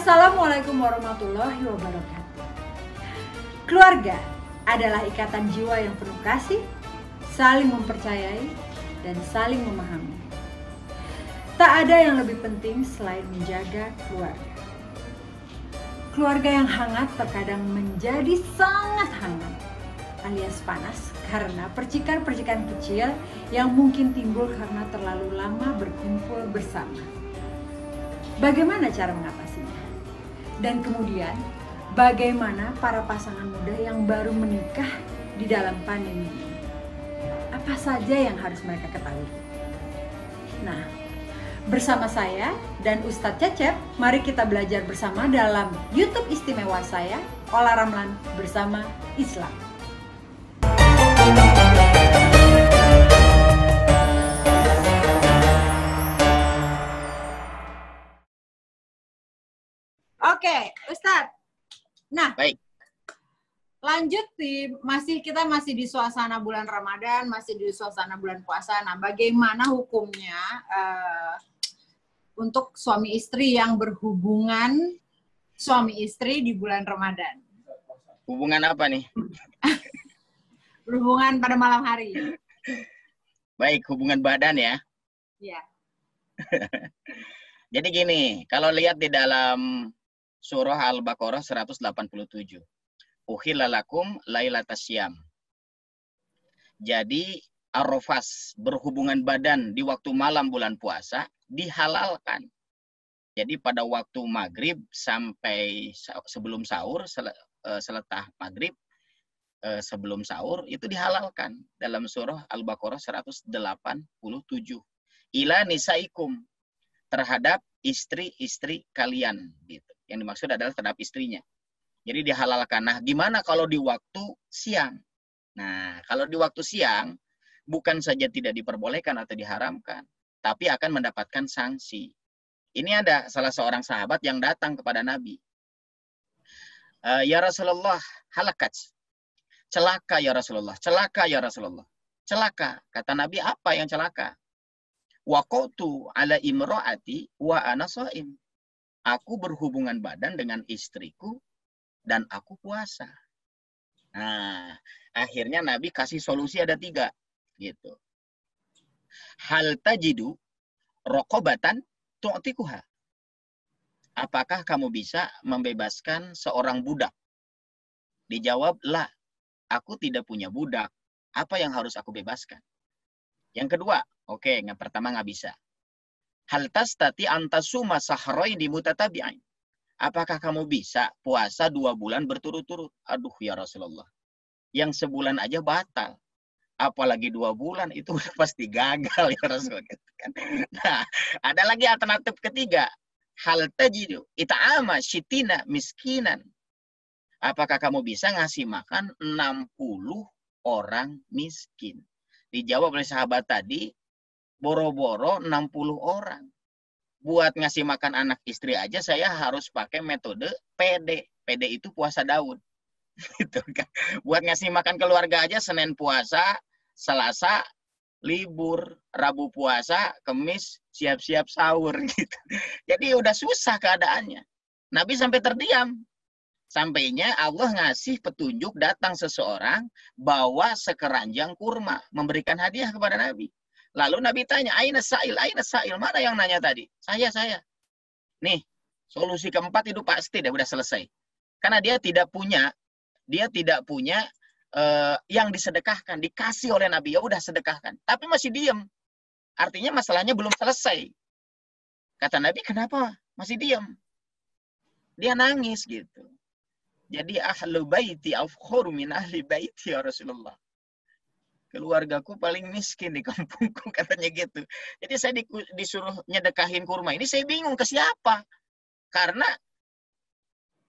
Assalamualaikum warahmatullahi wabarakatuh. Keluarga adalah ikatan jiwa yang penuh kasih, saling mempercayai, dan saling memahami. Tak ada yang lebih penting selain menjaga keluarga. Keluarga yang hangat terkadang menjadi sangat hangat, alias panas, karena percikan-percikan kecil yang mungkin timbul karena terlalu lama berkumpul bersama. Bagaimana cara mengatasinya? Dan kemudian, bagaimana para pasangan muda yang baru menikah di dalam pandemi ini? Apa saja yang harus mereka ketahui? Nah, bersama saya dan Ustadz Cecep, mari kita belajar bersama dalam YouTube istimewa saya, Ola Ramlan Bersama Islam. Oke, Ustadz. Nah, baik. Lanjut kita masih di suasana bulan Ramadan, masih di suasana bulan puasa. Nah, bagaimana hukumnya untuk suami istri yang berhubungan suami istri di bulan Ramadan? Hubungan apa nih? Berhubungan pada malam hari. Baik, hubungan badan ya. Iya. Jadi gini, kalau lihat di dalam surah Al-Baqarah 187. Uhilla lakum lailatas syam. Jadi arrofas, berhubungan badan di waktu malam bulan puasa dihalalkan. Jadi pada waktu maghrib sampai sebelum sahur, seletah maghrib sebelum sahur itu dihalalkan dalam surah Al-Baqarah 187. Ila nisaikum, terhadap istri-istri kalian gitu. Yang dimaksud adalah terhadap istrinya. Jadi dihalalkan. Nah, gimana kalau di waktu siang? Nah, kalau di waktu siang, bukan saja tidak diperbolehkan atau diharamkan, tapi akan mendapatkan sanksi. Ini ada salah seorang sahabat yang datang kepada Nabi. Ya Rasulullah, halakat. Celaka ya Rasulullah, celaka ya Rasulullah. Celaka. Kata Nabi, apa yang celaka? Waqautu ala imro'ati wa ana shaim. Aku berhubungan badan dengan istriku dan aku puasa. Nah, akhirnya Nabi kasih solusi ada 3 gitu. Hal tajidu raqabatan tu'tikuha. Apakah kamu bisa membebaskan seorang budak? Dijawab, la, aku tidak punya budak. Apa yang harus aku bebaskan? Yang kedua, oke, yang pertama nggak bisa. Hal tastati antasuma sahraini mutatabi'ain. Apakah kamu bisa puasa 2 bulan berturut-turut? Aduh ya Rasulullah. Yang sebulan aja batal. Apalagi 2 bulan itu udah pasti gagal ya Rasulullah. Nah, ada lagi alternatif ketiga. Hal tajidu ita'ama syitina miskinan. Apakah kamu bisa ngasih makan 60 orang miskin? Dijawab oleh sahabat tadi, boro-boro 60 orang. Buat ngasih makan anak istri aja saya harus pakai metode PD. PD itu puasa Daud. Gitu kan. Buat ngasih makan keluarga aja Senin puasa, Selasa libur, Rabu puasa, Kamis siap-siap sahur gitu. Jadi udah susah keadaannya. Nabi sampai terdiam. Sampainya Allah ngasih petunjuk, datang seseorang bawa sekeranjang kurma, memberikan hadiah kepada Nabi. Lalu Nabi tanya, aina sa'il, mana yang nanya tadi? Saya. Nih, solusi keempat itu pasti udah selesai. Karena dia tidak punya yang disedekahkan, dikasih oleh Nabi, ya udah sedekahkan. Tapi masih diem. Artinya masalahnya belum selesai. Kata Nabi, kenapa masih diem? Dia nangis gitu. Jadi ahlu baiti afkhur min ahli baiti ya Rasulullah. Keluargaku paling miskin di kampungku, katanya gitu. Jadi saya disuruh nyedekahin kurma ini, saya bingung ke siapa. Karena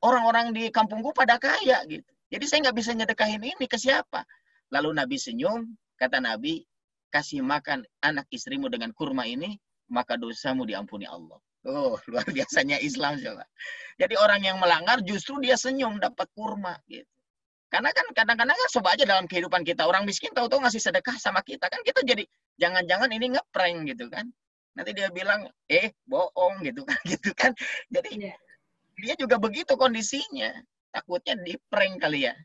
orang-orang di kampungku pada kaya gitu. Jadi saya nggak bisa nyedekahin ini ke siapa. Lalu Nabi senyum, kata Nabi, kasih makan anak istrimu dengan kurma ini, maka dosamu diampuni Allah. Oh, luar biasanya Islam coba. Jadi orang yang melanggar justru dia senyum dapat kurma gitu. Karena kan kadang-kadang kan coba aja dalam kehidupan kita, orang miskin tahu-tahu ngasih sedekah sama kita, kan kita jadi jangan-jangan ini ngeprank gitu kan. Nanti dia bilang, bohong gitu kan. Jadi dia juga begitu kondisinya. Takutnya di-prank kali ya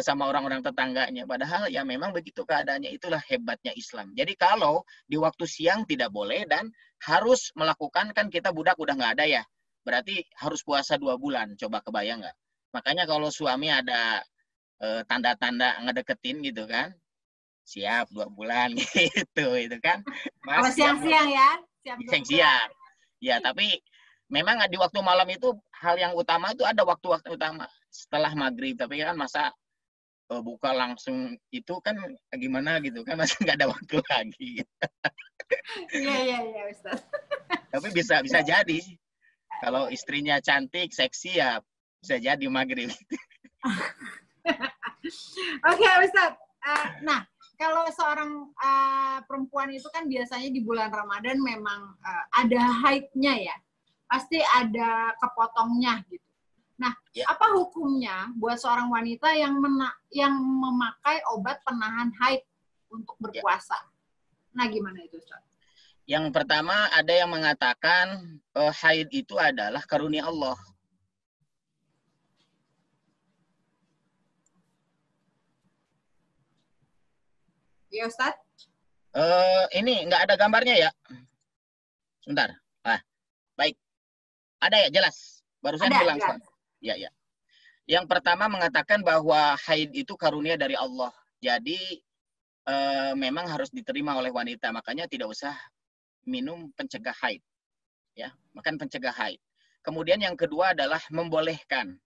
sama orang-orang tetangganya. Padahal ya memang begitu keadaannya. Itulah hebatnya Islam. Jadi kalau di waktu siang tidak boleh dan harus melakukan, kan kita budak udah nggak ada ya. Berarti harus puasa 2 bulan. Coba kebayang nggak? Makanya kalau suami ada tanda-tanda ngedeketin gitu kan, siap 2 bulan gitu, itu kan. Kalau siang-siang ya, siang-siang. Ya, tapi memang di waktu malam itu hal yang utama itu ada waktu-waktu utama setelah maghrib. Tapi kan masa buka langsung itu kan gimana gitu kan, masih nggak ada waktu lagi. Iya Ustaz. Tapi bisa jadi kalau istrinya cantik, seksi ya bisa jadi maghrib. Oke, Ustaz. Nah, kalau seorang perempuan itu kan biasanya di bulan Ramadan memang ada haidnya ya. Pasti ada kepotongnya gitu. Nah, apa hukumnya buat seorang wanita yang memakai obat penahan haid untuk berpuasa? Nah, gimana itu, Ustaz? Yang pertama ada yang mengatakan haid itu adalah karunia Allah. Ya, Ustaz. Ini nggak ada gambarnya ya? Sebentar. Baik. Ada ya, jelas. Barusan bilang. Ya. Yang pertama mengatakan bahwa haid itu karunia dari Allah. Jadi memang harus diterima oleh wanita. Makanya tidak usah minum pencegah haid. Ya, makan pencegah haid. Kemudian yang kedua adalah membolehkan.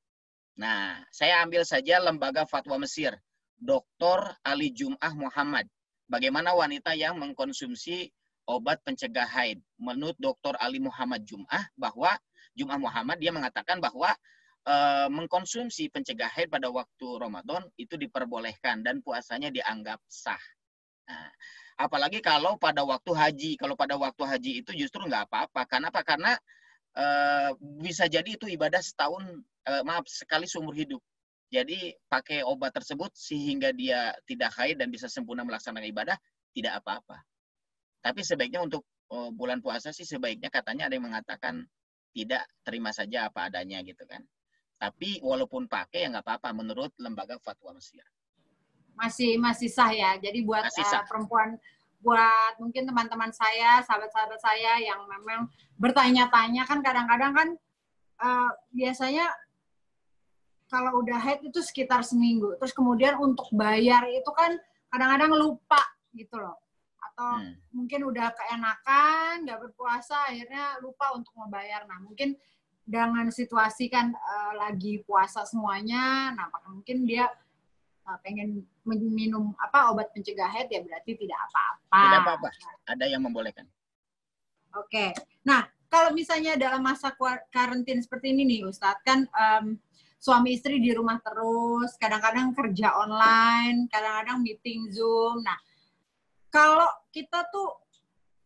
Nah, saya ambil saja lembaga fatwa Mesir, Dr. Ali Jum'ah Muhammad. Bagaimana wanita yang mengkonsumsi obat pencegah haid? Menurut Dr. Ali Muhammad Jum'ah Muhammad, dia mengatakan bahwa mengkonsumsi pencegah haid pada waktu Ramadan itu diperbolehkan dan puasanya dianggap sah. Nah, apalagi kalau pada waktu haji. Kalau pada waktu haji itu justru nggak apa-apa. Kenapa? Karena bisa jadi itu ibadah sekali seumur hidup. Jadi pakai obat tersebut sehingga dia tidak haid dan bisa sempurna melaksanakan ibadah, tidak apa-apa. Tapi sebaiknya untuk bulan puasa sih sebaiknya katanya ada yang mengatakan tidak, terima saja apa adanya gitu kan. Tapi walaupun pakai ya nggak apa-apa menurut lembaga fatwa Mesir. Masih sah ya. Jadi buat perempuan, buat mungkin teman-teman saya, sahabat-sahabat saya yang memang bertanya-tanya kan kadang-kadang kan biasanya kalau udah haid itu sekitar seminggu. Terus kemudian untuk bayar itu kan kadang-kadang lupa gitu loh. Atau mungkin udah keenakan, nggak berpuasa, akhirnya lupa untuk membayar. Nah, mungkin dengan situasi kan lagi puasa semuanya, nah mungkin dia pengen minum obat pencegah haid, ya berarti tidak apa-apa. Tidak apa-apa. Ada yang membolehkan. Oke. Nah, kalau misalnya dalam masa karantina seperti ini nih, Ustadz, kan suami istri di rumah terus, kadang-kadang kerja online, kadang-kadang meeting Zoom. Nah, kalau kita tuh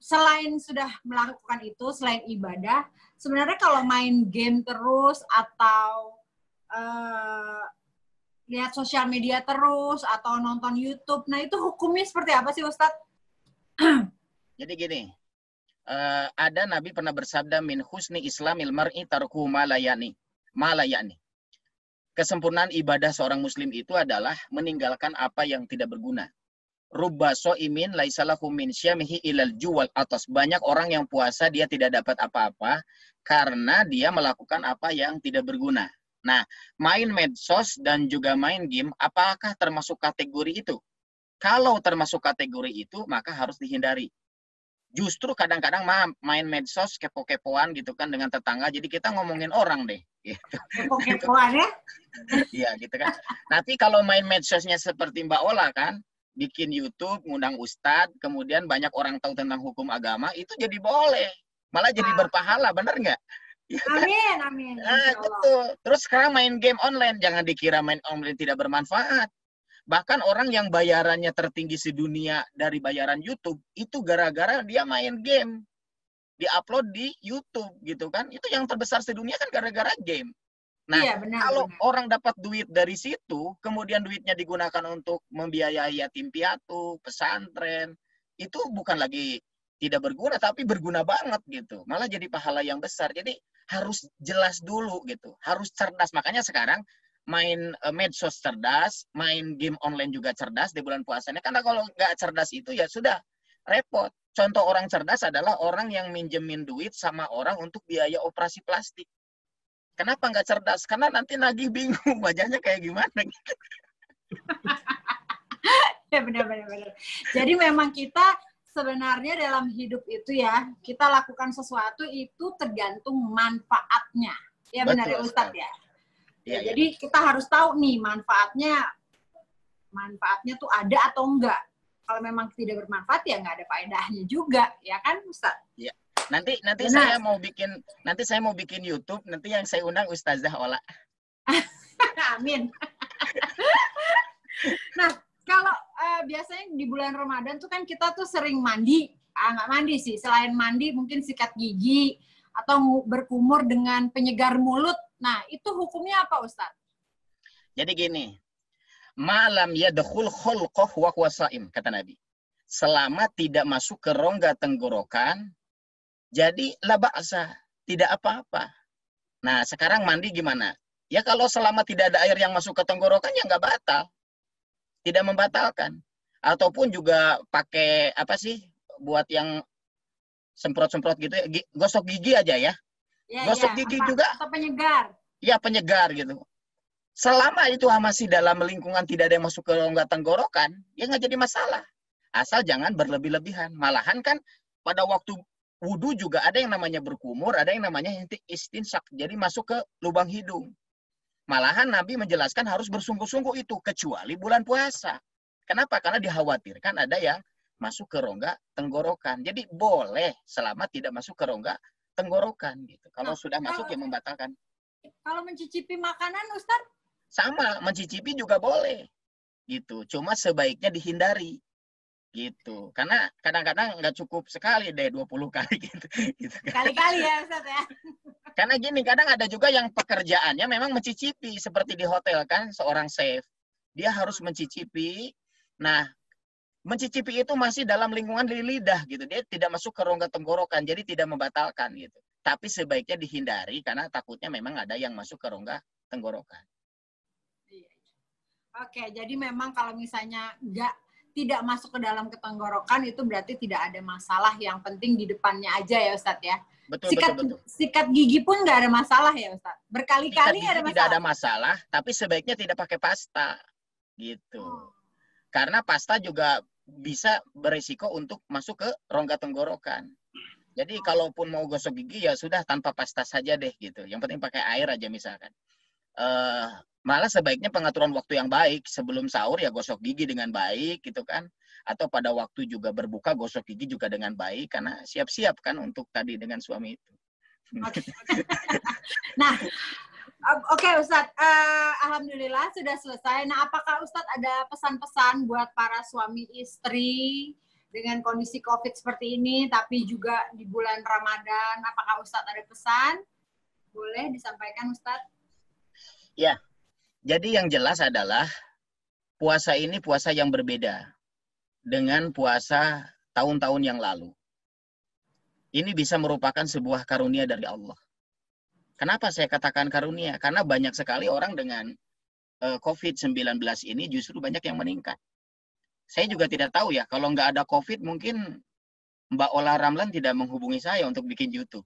selain sudah melakukan itu, selain ibadah, sebenarnya kalau main game terus atau lihat sosial media terus atau nonton YouTube, nah itu hukumnya seperti apa sih, Ustadz? Jadi gini, ada Nabi pernah bersabda, min husni islamil mar'i tarkuhu ma la ya'ni. Kesempurnaan ibadah seorang muslim itu adalah meninggalkan apa yang tidak berguna. Rubba so'imin laisalahu min syamihi ilal juwal atas. Banyak orang yang puasa dia tidak dapat apa-apa karena dia melakukan apa yang tidak berguna. Nah, main medsos dan juga main game, apakah termasuk kategori itu? Kalau termasuk kategori itu, maka harus dihindari. Justru kadang-kadang main medsos kepo-kepoan gitu kan dengan tetangga, jadi kita ngomongin orang deh. Gitu. Kepo-kepoan ya? Iya gitu kan. Tapi kalau main medsosnya seperti Mbak Ola kan, bikin YouTube, ngundang ustadz, kemudian banyak orang tahu tentang hukum agama, itu jadi boleh. Malah jadi berpahala, bener nggak? Ya, amin, kan? Amin. Betul. Terus sekarang main game online, jangan dikira main online tidak bermanfaat. Bahkan orang yang bayarannya tertinggi sedunia dari bayaran YouTube, itu gara-gara dia main game. Di-upload di YouTube gitu kan. Itu yang terbesar sedunia kan gara-gara game. Nah, iya, kalau orang dapat duit dari situ, kemudian duitnya digunakan untuk membiayai yatim piatu, pesantren, itu bukan lagi tidak berguna tapi berguna banget gitu. Malah jadi pahala yang besar. Jadi harus jelas dulu gitu. Harus cerdas. Makanya sekarang main medsos cerdas, main game online juga cerdas di bulan puasanya. Karena kalau nggak cerdas itu ya sudah repot. Contoh orang cerdas adalah orang yang minjemin duit sama orang untuk biaya operasi plastik. Kenapa nggak cerdas? Karena nanti nagih bingung wajahnya kayak gimana. Ya benar-benar. Jadi memang kita sebenarnya dalam hidup itu ya, kita lakukan sesuatu itu tergantung manfaatnya. Ya benar ya Ustadz ya. Ya, jadi kita harus tahu nih manfaatnya tuh ada atau enggak. Kalau memang tidak bermanfaat ya nggak ada faedahnya juga, ya kan Ustadz? Ya. Nanti saya mau bikin YouTube, nanti yang saya undang Ustazah Ola. Amin. Nah, kalau biasanya di bulan Ramadan tuh kan kita tuh sering mandi. Nggak mandi sih, selain mandi mungkin sikat gigi atau berkumur dengan penyegar mulut. Nah, itu hukumnya apa Ustadz? Jadi gini, malam yadkhul khulqah wa huwa shaim, kata Nabi. Selama tidak masuk ke rongga tenggorokan, jadi la ba'sa, tidak apa-apa. Nah, sekarang mandi gimana? Ya kalau selama tidak ada air yang masuk ke tenggorokan ya nggak batal. Tidak membatalkan. Ataupun juga pakai apa sih buat yang semprot-semprot gitu ya, gosok gigi aja ya. Gosok gigi juga. Atau penyegar. Ya, penyegar gitu. Selama itu masih dalam lingkungan tidak ada yang masuk ke rongga tenggorokan, ya nggak jadi masalah. Asal jangan berlebih-lebihan. Malahan kan pada waktu wudhu juga ada yang namanya berkumur, ada yang namanya istinsak. Jadi masuk ke lubang hidung. Malahan Nabi menjelaskan harus bersungguh-sungguh itu, kecuali bulan puasa. Kenapa? Karena dikhawatirkan ada yang masuk ke rongga tenggorokan. Jadi boleh selama tidak masuk ke rongga tenggorokan. Gitu. Kalau sudah masuk ya membatalkan. Kalau mencicipi makanan, Ustaz? Sama, mencicipi juga boleh. Gitu. Cuma sebaiknya dihindari. Gitu. Karena kadang-kadang nggak cukup sekali deh 20 kali gitu. Kali-kali ya Ustaz ya. Karena gini, kadang ada juga yang pekerjaannya memang mencicipi. Seperti di hotel kan, seorang chef. Dia harus mencicipi. Nah, mencicipi itu masih dalam lingkungan di lidah gitu. Dia tidak masuk ke rongga tenggorokan, jadi tidak membatalkan gitu. Tapi sebaiknya dihindari karena takutnya memang ada yang masuk ke rongga tenggorokan. Oke, jadi memang kalau misalnya tidak masuk ke dalam tenggorokan itu berarti tidak ada masalah. Yang penting di depannya aja ya Ustadz ya. Betul. Sikat gigi pun nggak ada masalah ya Ustadz. Berkali-kali ada masalah. Tidak ada masalah, tapi sebaiknya tidak pakai pasta gitu. Karena pasta juga bisa berisiko untuk masuk ke rongga tenggorokan. Jadi kalaupun mau gosok gigi ya sudah tanpa pasta saja deh gitu. Yang penting pakai air aja misalkan. Malah sebaiknya pengaturan waktu yang baik. Sebelum sahur ya gosok gigi dengan baik gitu kan. Atau pada waktu juga berbuka gosok gigi juga dengan baik. Karena siap-siap kan untuk tadi dengan suami itu. Okay. Nah, oke Ustadz. Alhamdulillah sudah selesai. Nah, apakah Ustadz ada pesan-pesan buat para suami istri dengan kondisi COVID seperti ini, tapi juga di bulan Ramadan? Apakah Ustadz ada pesan? Boleh disampaikan Ustadz? Ya. Jadi yang jelas adalah puasa ini puasa yang berbeda dengan puasa tahun-tahun yang lalu. Ini bisa merupakan sebuah karunia dari Allah. Kenapa saya katakan karunia? Karena banyak sekali orang dengan COVID-19 ini justru banyak yang meningkat. Saya juga tidak tahu ya, kalau nggak ada COVID mungkin Mbak Ola Ramlan tidak menghubungi saya untuk bikin YouTube.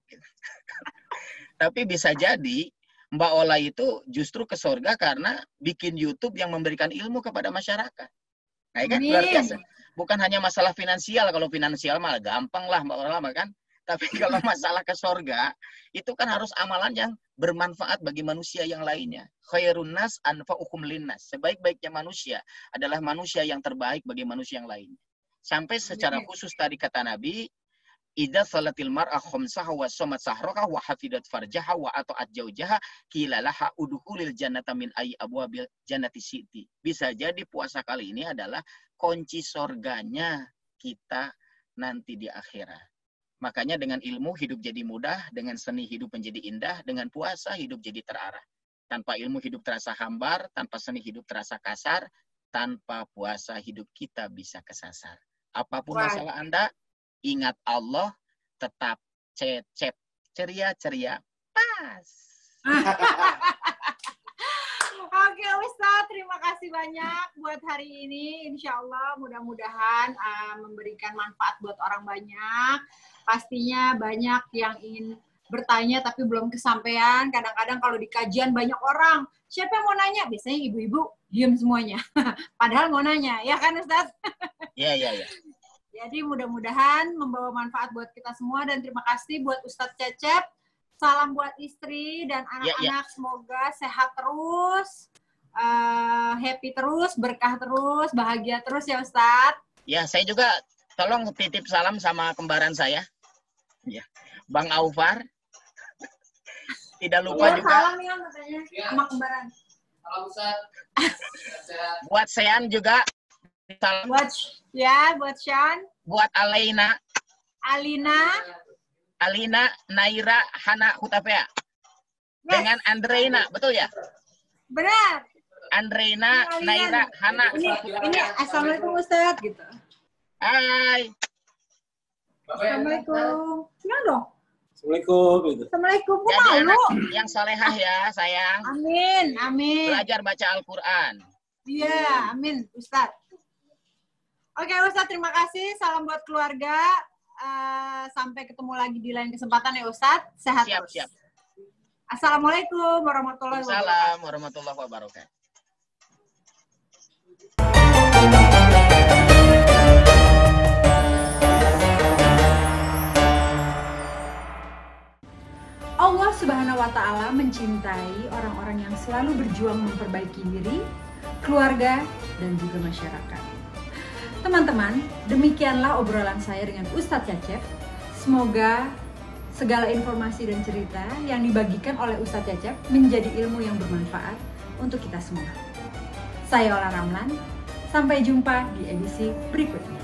Tapi bisa jadi Mbak Ola itu justru ke surga karena bikin YouTube yang memberikan ilmu kepada masyarakat. Nah, kan luar biasa. Bukan hanya masalah finansial. Kalau finansial malah gampang lah Mbak Ola kan. Tapi kalau masalah ke surga, itu kan harus amalan yang bermanfaat bagi manusia yang lainnya. Khairun nas anfa'uhum linnas. Sebaik-baiknya manusia adalah manusia yang terbaik bagi manusia yang lainnya. Sampai secara khusus tadi kata Nabi, idza salatil mar'a khamsaha wa shamat sahraha wa hafidat farjaha wa ata'at jaujaha qila laha udkhulil jannata min ayyi abwabil jannati syi'ti. Bisa jadi puasa kali ini adalah kunci surganya kita nanti di akhirat. Makanya dengan ilmu hidup jadi mudah, dengan seni hidup menjadi indah, dengan puasa hidup jadi terarah. Tanpa ilmu hidup terasa hambar, tanpa seni hidup terasa kasar, tanpa puasa hidup kita bisa kesasar. Apapun masalah Anda, ingat Allah, tetap cecep, ceria-ceria, pas. Oke Ustadz, terima kasih banyak buat hari ini. Insya Allah mudah-mudahan memberikan manfaat buat orang banyak. Pastinya banyak yang ingin bertanya tapi belum kesampaian. Kadang-kadang kalau di kajian banyak orang, siapa yang mau nanya? Biasanya ibu-ibu diam semuanya. Padahal mau nanya, ya kan Ustadz? Iya. Jadi mudah-mudahan membawa manfaat buat kita semua, dan terima kasih buat Ustadz Cecep. Salam buat istri dan anak-anak, semoga sehat terus, happy terus, berkah terus, bahagia terus ya Ustadz. Ya, saya juga tolong titip salam sama kembaran saya, ya, Bang Aufar. Tidak lupa juga. Salam ya katanya sama kembaran. Salam Ustaz. Buat Sean juga. Salam. Buat Sean. Buat Alina, Naira, Hana, Hutapea. Dengan Andreina, betul ya? Benar. Andreina, Naira, Hana. Ini Assalamualaikum Ustadz gitu. Hai. Assalamualaikum. Senang dong. Assalamualaikum. Assalamualaikum. Kok Jadi malu? anak yang salehah ya, sayang. Amin. Belajar baca Al-Quran. Iya, amin Ustadz. Oke Ustadz, terima kasih. Salam buat keluarga. Sampai ketemu lagi di lain kesempatan ya Ustadz. Sehat terus. Siap. Assalamualaikum warahmatullahi wabarakatuh. Assalamualaikum warahmatullahi wabarakatuh. Allah Subhanahu wa Ta'ala mencintai orang-orang yang selalu berjuang memperbaiki diri, keluarga, dan juga masyarakat. Teman-teman, demikianlah obrolan saya dengan Ustadz Cecep. Semoga segala informasi dan cerita yang dibagikan oleh Ustadz Cecep menjadi ilmu yang bermanfaat untuk kita semua. Saya Ola Ramlan, sampai jumpa di edisi berikutnya.